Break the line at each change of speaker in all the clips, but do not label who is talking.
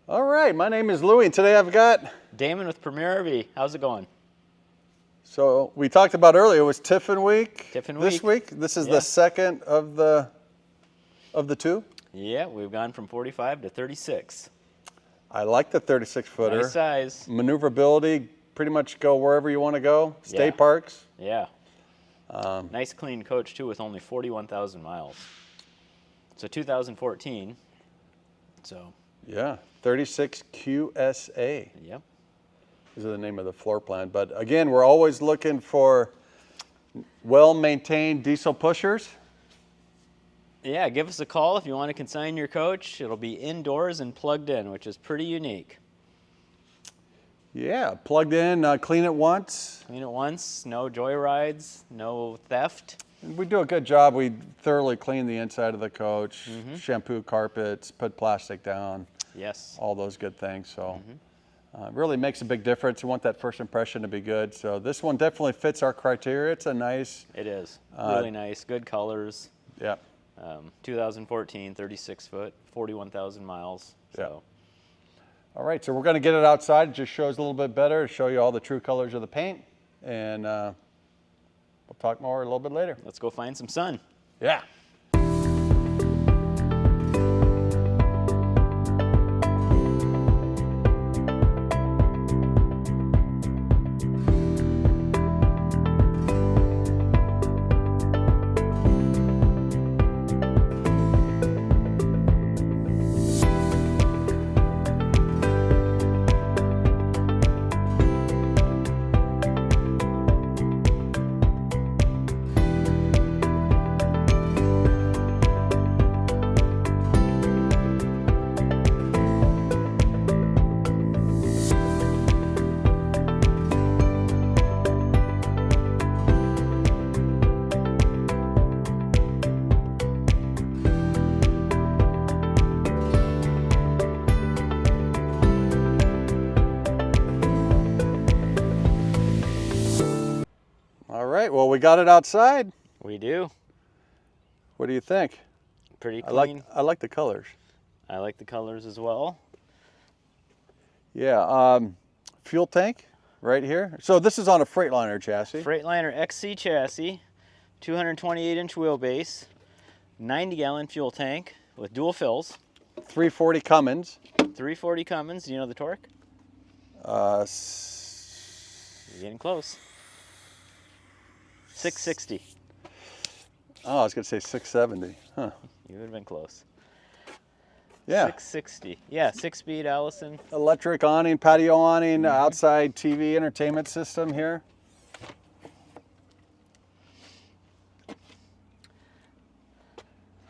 All right, my name is Louie, and today I've got
Damon with Premier RV. How's it going?
So we talked about earlier, it was Tiffin week.
Tiffin
this week. This is the second of the two.
Yeah, we've gone from 45 to 36.
I like the 36-footer.
Nice size.
Maneuverability, pretty much go wherever you want to go. State parks.
Yeah. Nice clean coach too, with only 41,000 miles. So 2014. So.
Yeah, 36 QSA.
Yep.
These are the name of the floor plan. But again, we're always looking for well-maintained diesel pushers.
Yeah, give us a call if you want to consign your coach. It'll be indoors and plugged in, which is pretty unique.
Yeah, plugged in, clean it once.
Clean it once, no joyrides, no theft.
We do a good job. We thoroughly clean the inside of the coach, shampoo carpets, put plastic down.
Yes.
All those good things. So it really makes a big difference. You want that first impression to be good. So this one definitely fits our criteria. It's a nice.
It is. Really nice. Good colors.
Yeah.
2014, 36 foot, 41,000 miles. So.
Yeah. All right, so we're going to get it outside. It just shows a little bit better, show you all the true colors of the paint. And we'll talk more a little bit later.
Let's go find some sun.
Yeah. All right, well, we got it outside.
We do.
What do you think?
Pretty clean.
I like the colors.
I like the colors as well.
Yeah, fuel tank right here. So this is on a Freightliner chassis.
Freightliner XC chassis, 228-inch wheelbase, 90-gallon fuel tank with dual fills.
340 Cummins.
340 Cummins. Do you know the torque? You're getting close. 660.
Oh, I was going to say 670. Huh.
You would have been close.
Yeah.
660. Yeah, 6-speed Allison.
Electric awning, patio awning, outside TV entertainment system here.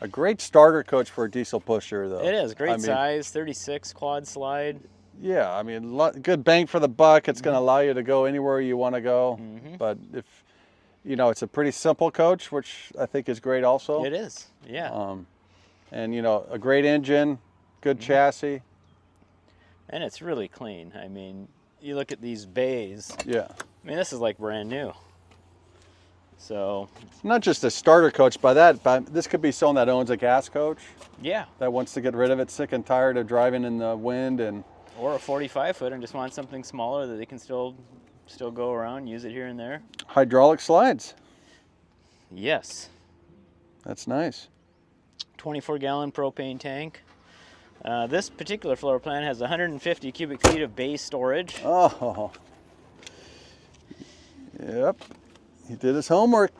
A great starter coach for a diesel pusher, though.
It is. Great size, 36 quad slide.
Yeah, I mean, good bang for the buck. It's going to allow you to go anywhere you want to go. But if, you know, it's a pretty simple coach, which I think is great also.
It is, yeah.
And, you know, a great engine, good chassis.
And it's really clean. I mean, you look at these bays.
Yeah.
I mean, this is like brand new. So.
It's not just a starter coach but this could be someone that owns a gas coach.
Yeah.
That wants to get rid of it, sick and tired of driving in the wind and.
Or a 45-foot and just want something smaller that they can still go around, use it here and there.
Hydraulic slides.
Yes.
That's nice.
24-gallon propane tank. This particular floor plan has 150 cubic feet of bay storage.
Oh. Yep. He did his homework.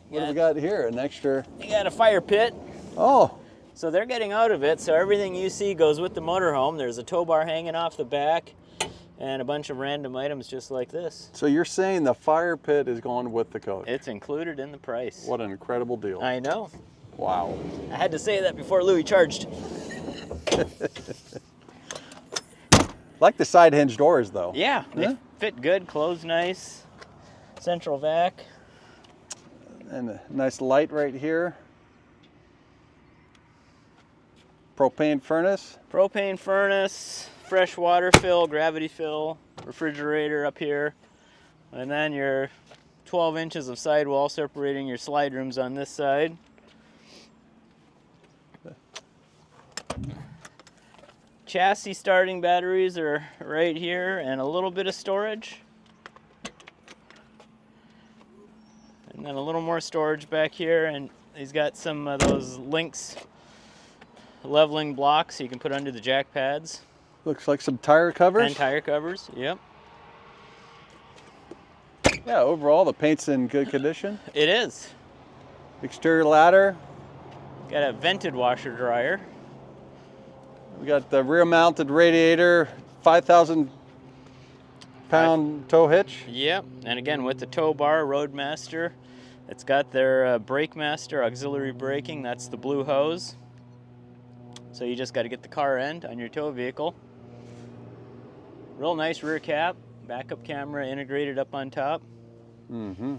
What do we got here? An extra.
You got a fire pit.
Oh.
So they're getting out of it, so everything you see goes with the motorhome. There's a tow bar hanging off the back and a bunch of random items just like this.
So you're saying the fire pit is going with the coach?
It's included in the price.
What an incredible deal.
I know.
Wow.
I had to say that before Louie charged.
Like the side hinge doors, though.
Yeah, they fit good, close nice. Central vac.
And a nice light right here. Propane furnace.
Propane furnace, fresh water fill, gravity fill, refrigerator up here. And then your 12 inches of sidewall separating your slide rooms on this side. chassis starting batteries are right here, and a little bit of storage. And then a little more storage back here, and he's got some of those Lynx leveling blocks you can put under the jack pads.
Looks like some tire covers.
And tire covers, yep.
Yeah, overall the paint's in good condition.
It is.
Exterior ladder.
Got a vented washer dryer.
We got the rear mounted radiator, 5,000 pound tow hitch.
Yep, and again with the tow bar, Roadmaster. It's got their Brake Master auxiliary braking. That's the blue hose. So you just got to get the car end on your tow vehicle. Real nice rear cap, backup camera integrated up on top.
Mm-hmm.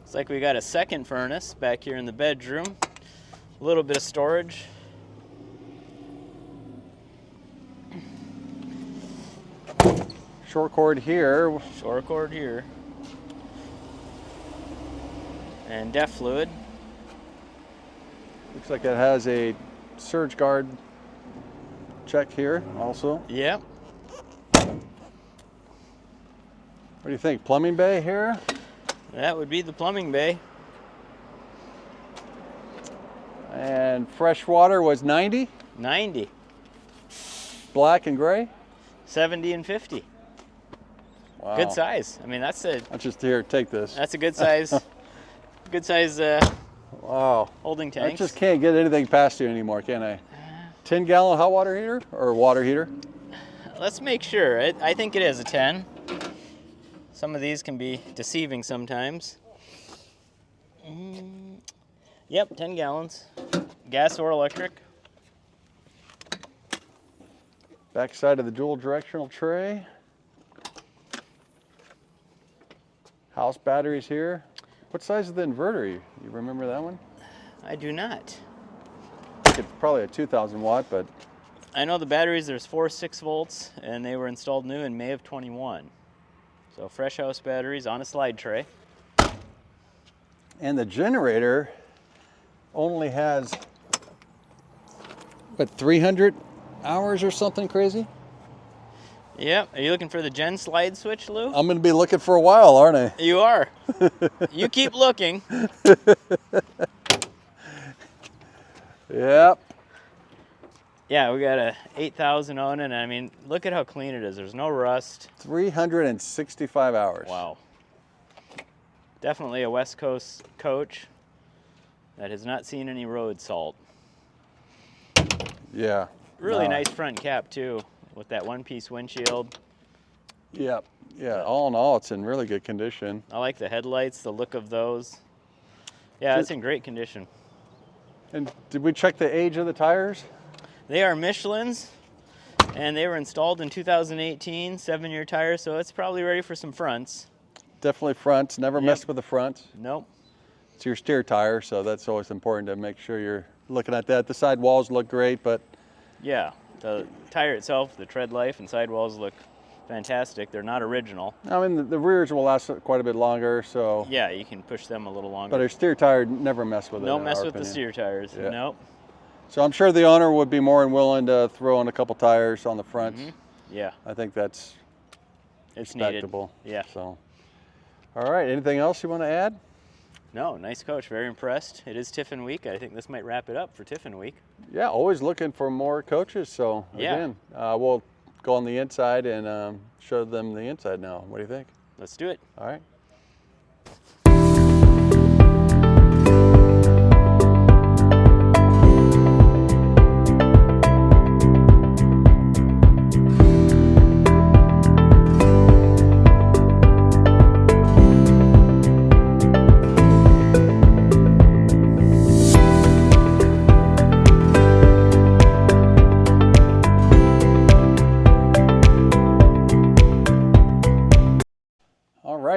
Looks like we got a second furnace back here in the bedroom. A little bit of storage.
Short cord here.
Short cord here. And def fluid.
Looks like it has a surge guard check here also.
Yep.
What do you think? Plumbing bay here?
That would be the plumbing bay.
And fresh water was 90?
90.
Black and gray?
70 and 50.
Wow.
Good size. I mean, that's a
Here, take this.
that's a good size. Good size
Wow.
holding
I
tanks.
just can't get anything past you anymore, can I? 10-gallon hot water heater or water heater?
Let's make sure. I think it is a 10. Some of these can be deceiving sometimes. Yep, 10 gallons. Gas or electric.
Back side of the dual directional tray. House batteries here. What size is the inverter? You remember that one?
I do not.
I think it's probably a 2,000 watt, but
I know the batteries, there's 4 6-volts, and they were installed new in May of 21. So fresh house batteries on a slide tray.
and the generator only has what, 300 hours or something crazy?
Yep. Are you looking for the gen slide switch, Lou?
I'm going to be looking for a while, aren't I?
You are. You keep looking.
Yep.
Yeah, we got a 8,000 on it, and I mean, look at how clean it is. There's no rust.
365 hours.
Wow. Definitely a West Coast coach that has not seen any road salt.
Yeah.
Really nice front cap too, with that one-piece windshield.
Yep. Yeah. All in all, it's in really good condition.
I like the headlights, the look of those. Yeah, it's in great condition.
And did we check the age of the tires?
They are Michelin's, and they were installed in 2018, 7-year tires, so it's probably ready for some fronts.
Definitely fronts. Never messed with the fronts.
Nope.
It's your steer tire, so that's always important to make sure you're looking at that. The side walls look great, but
Yeah, the tire itself, the tread life and sidewalls look fantastic. They're not original.
I mean the rears will last quite a bit longer. So
Yeah, you can push them a little longer.
But our steer tire never mess with it.
No
in
mess
our
with the
opinion.
steer tires.
Yeah.
Nope.
So I'm sure the owner would be more than willing to throw in a couple tires on the front.
Yeah,
I think that's
it's needed.
respectable.
Yeah.
So, all right. Anything else you want to add?
No, nice coach. Very impressed. It is Tiffin week. I think this might wrap it up for Tiffin week.
Yeah, always looking for more coaches. So
Yeah.
again, we'll go on the inside and show them the inside now. What do you think?
Let's do it.
All right.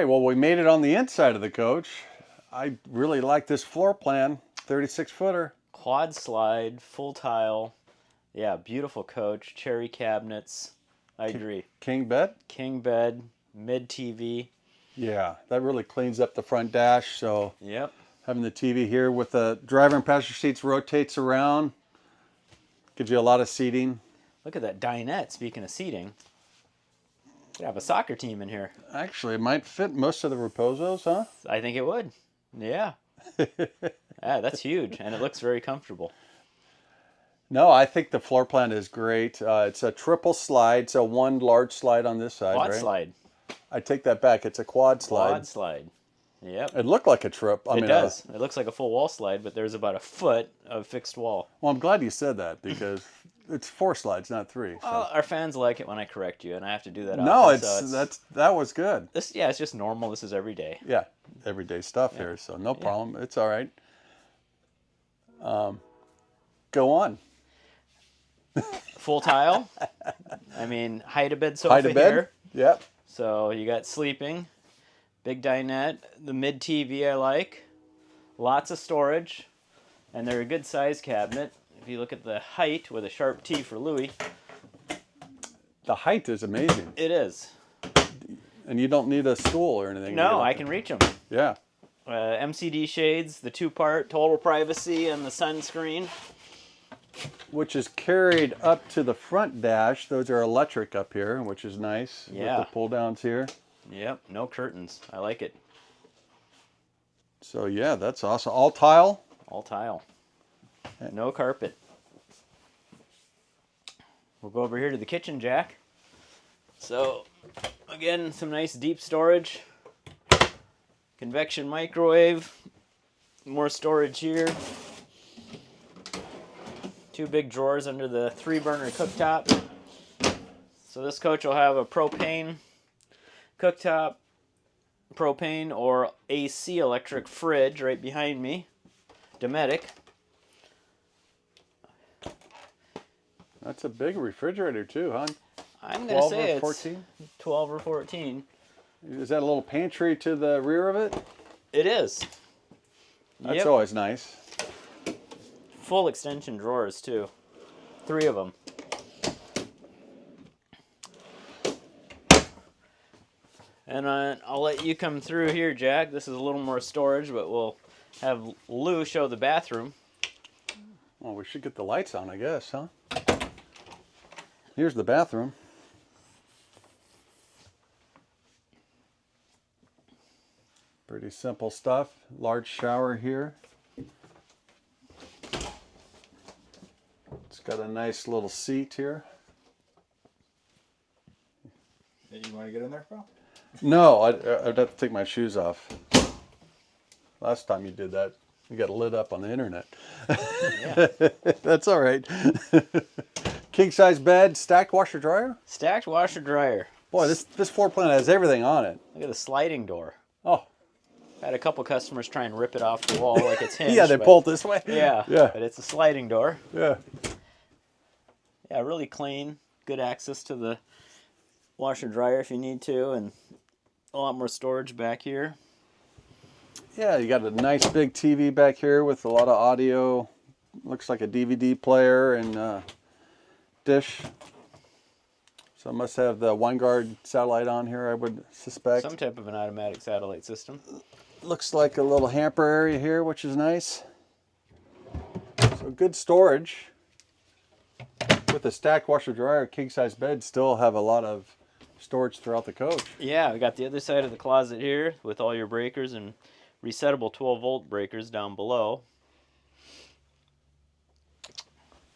Well, we made it on the inside of the coach. I really like this floor plan, 36-footer.
Quad slide, full tile. Yeah, beautiful coach. Cherry cabinets. I agree.
King bed?
King bed, mid TV.
Yeah, that really cleans up the front dash. So
Yep.
Having the TV here with the driver and passenger seats rotates around. Gives you a lot of seating.
Look at that dinette, speaking of seating. You have a soccer team in here.
Actually, it might fit most of the Raposos, huh?
I think it would. Yeah. Yeah, that's huge, and it looks very comfortable.
No, I think the floor plan is great. It's a triple slide, so one large slide on this side,
Quad
right?
slide.
I take that back. It's a quad slide.
Quad slide. Yep.
It looked like a trip.
It does. It looks like a full wall slide, but there's about a foot of fixed wall.
Well, I'm glad you said that because it's 4 slides, not 3. So.
Well, our fans like it when I correct you, and I have to do that
No,
often.
that was good.
It's just normal. This is every day.
Yeah, everyday stuff here, so no problem. It's all right. Go on.
Full tile. I mean, height of bed sofa here.
Yep.
So you got sleeping, big dinette, the mid TV I like, lots of storage, and they're a good size cabinet. If you look at the height with a sharp T for Louie.
The height is amazing.
It is.
And you don't need a stool or anything.
No, I can reach them.
Yeah.
MCD shades, the 2-part, total privacy, and the sunscreen.
Which is carried up to the front dash. Those are electric up here, which is nice.
Yeah.
With the pull downs here.
Yep, no curtains. I like it.
So yeah, that's awesome. All tile.
All tile. No carpet. We'll go over here to the kitchen, Jack. So, again, some nice deep storage. Convection microwave. More storage here. 2 big drawers under the 3-burner cooktop. So this coach will have a propane cooktop, propane or AC electric fridge right behind me. Dometic.
That's a big refrigerator too, huh?
I'm going to say
14?
it's 12 or 14.
Is that a little pantry to the rear of it?
It is.
That's always nice.
Full extension drawers too. 3 of them. And I'll let you come through here, Jack. This is a little more storage, but we'll have Lou show the bathroom.
Well, we should get the lights on, I guess, huh? Here's the bathroom. Pretty simple stuff. Large shower here. It's got a nice little seat here.
You want to get in there, Phil?
No, I'd have to take my shoes off. Last time you did that, you got lit up on the internet.
Yeah.
That's all right. King size bed, stacked washer dryer.
Stacked washer dryer.
Boy, this floor plan has everything on it.
Look at the sliding door.
Oh,
I had a couple customers try and rip it off the wall like it's hinged.
yeah, they pull it this way.
Yeah,
Yeah.
but it's a sliding door.
Yeah.
Yeah, really clean. Good access to the washer dryer if you need to, and a lot more storage back here.
Yeah, you got a nice big TV back here with a lot of audio. Looks like a DVD player and dish. So it must have the Winegard satellite on here, I would suspect.
Some type of an automatic satellite system.
Looks like a little hamper area here, which is nice. So good storage. With a stacked washer dryer, king size bed, still have a lot of storage throughout the coach.
Yeah, we got the other side of the closet here with all your breakers and resettable 12-volt breakers down below.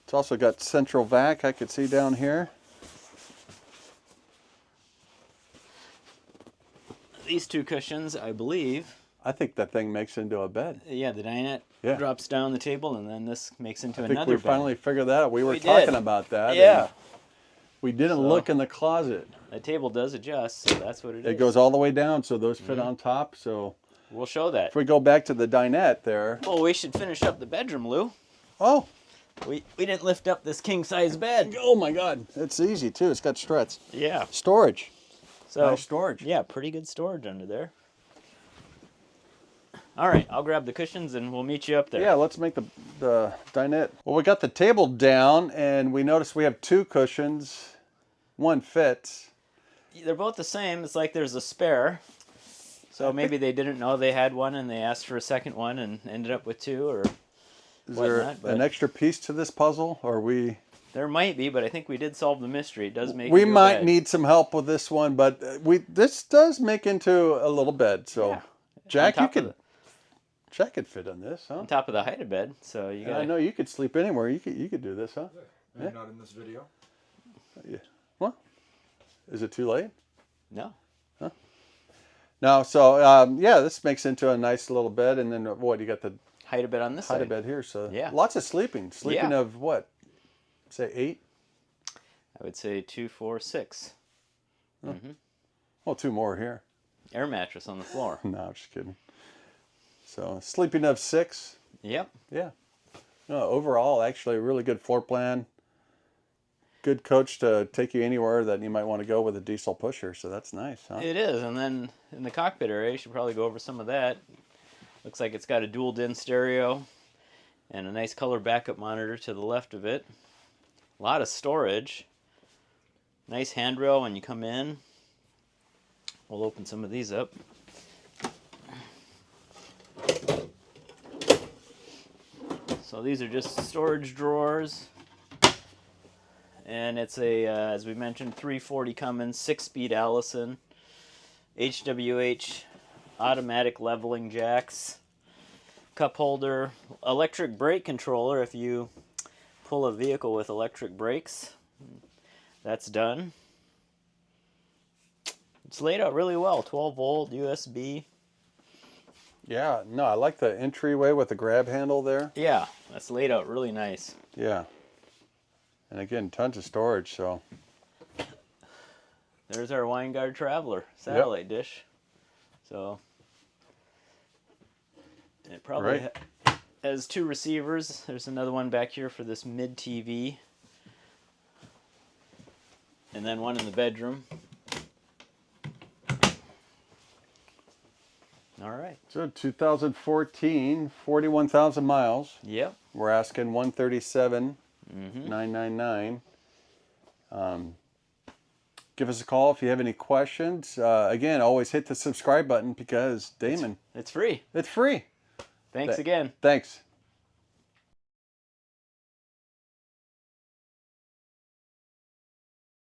It's also got central vac I could see down here.
These 2 cushions, I believe.
I think that thing makes into a bed.
Yeah, the dinette drops down the table, and then this makes into
I think
another
we
bed.
finally figured that out. We were
We
talking
did.
about that.
Yeah.
and We didn't look in the closet.
The table does adjust, so that's what it is.
It goes all the way down, so those fit on top. So
We'll show that.
if we go back to the dinette there.
Well, we should finish up the bedroom, Lou.
Oh,
We didn't lift up this king-size bed.
oh my God. It's easy too. It's got struts.
Yeah.
Storage.
So
Nice storage.
yeah, pretty good storage under there. All right, I'll grab the cushions and we'll meet you up there.
Yeah, let's make the dinette. Well, we got the table down and we noticed we have 2 cushions. One fits.
They're both the same. It's like there's a spare. So maybe they didn't know they had one and they asked for a second one and ended up with two or
Is
whatnot.
there an extra piece to this puzzle, or we?
There might be, but I think we did solve the mystery. It does make
We
into a
might
bed.
need some help with this one, but this does make into a little bed. So,
Yeah.
Jack,
On
you
top of
could. Jack could fit on this, huh?
on top of the hide bed. So you
Yeah,
got.
I know you could sleep anywhere. You could do this, huh?
Maybe not in this video.
Yeah. Well, is it too late?
No.
No. So yeah, this makes into a nice little bed, and then what? You got the
Hide a bed on this
hide a
side.
bed here. So
Yeah.
lots of sleeping. Sleeping
Yeah.
of what? Say 8.
I would say 2, 4, 6.
Well, 2 more here.
Air mattress on the floor.
No, I'm just kidding. So sleeping of 6.
Yep.
Yeah. No, overall, actually, a really good floor plan. Good coach to take you anywhere that you might want to go with a diesel pusher. So that's nice, huh?
It is, and then in the cockpit area, you should probably go over some of that. Looks like it's got a dual DIN stereo and a nice color backup monitor to the left of it. A lot of storage. Nice handrail when you come in. We'll open some of these up. So these are just storage drawers. And it's a, as we mentioned, 340 Cummins, 6-speed Allison, HWH automatic leveling jacks, cup holder, electric brake controller if you pull a vehicle with electric brakes. That's done. It's laid out really well, 12-volt USB.
Yeah. No, I like the entryway with the grab handle there.
Yeah, that's laid out really nice.
Yeah. And again, tons of storage. So
There's our Winegard Traveler satellite dish. So it probably
Right.
has 2 receivers. There's another one back here for this mid TV. And then one in the bedroom. All right.
So 2014, 41,000 miles.
Yep.
We're asking 137,999. Give us a call if you have any questions. Again, always hit the subscribe button because Damon,
It's free.
it's free.
Thanks again.
Thanks.